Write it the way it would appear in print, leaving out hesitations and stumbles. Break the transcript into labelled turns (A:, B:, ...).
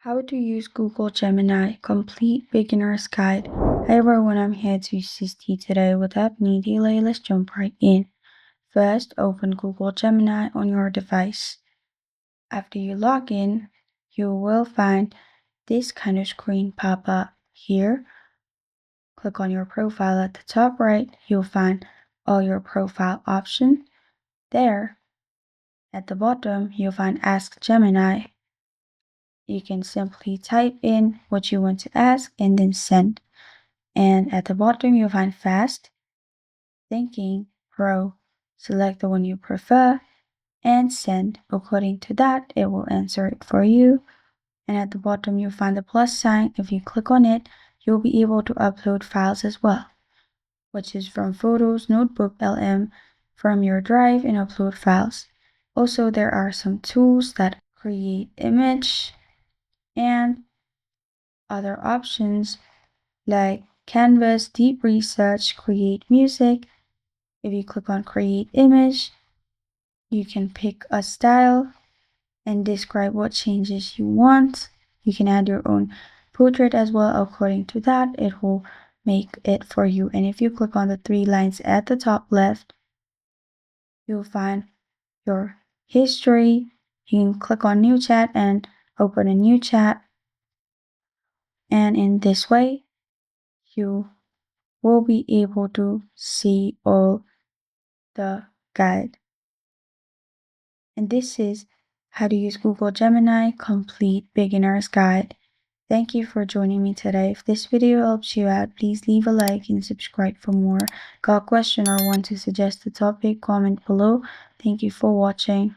A: How to use Google Gemini Complete Beginner's Guide. Hey everyone, I'm here to assist you today. Without any delay, let's jump right in. First, open Google Gemini on your device. After you log in, you will find this kind of screen pop up here. Click on your profile at the top right. You'll find all your profile options. There, at the bottom, you'll find Ask Gemini. You can simply type in what you want to ask and then send. And at the bottom, you'll find Fast, Thinking, Pro. Select the one you prefer and send. According to that, it will answer it for you. And at the bottom, you'll find the plus sign. If you click on it, you'll be able to upload files as well, which is from Photos, Notebook, LM, from your drive and upload files. Also, there are some tools that create image and other options like Canvas, Deep Research, Create Music. If you click on Create Image, you can pick a style and describe what changes you want. You can add your own portrait as well. According to that, it will make it for you. And if you click on the three lines at the top left, you'll find your history. You can click on New Chat and open a new chat. And in this way, you will be able to see all the guide. And this is how to use Google Gemini Complete Beginner's Guide. Thank you for joining me today. If this video helps you out, please leave a like and subscribe for more. Got a question or want to suggest a topic? Comment below. Thank you for watching.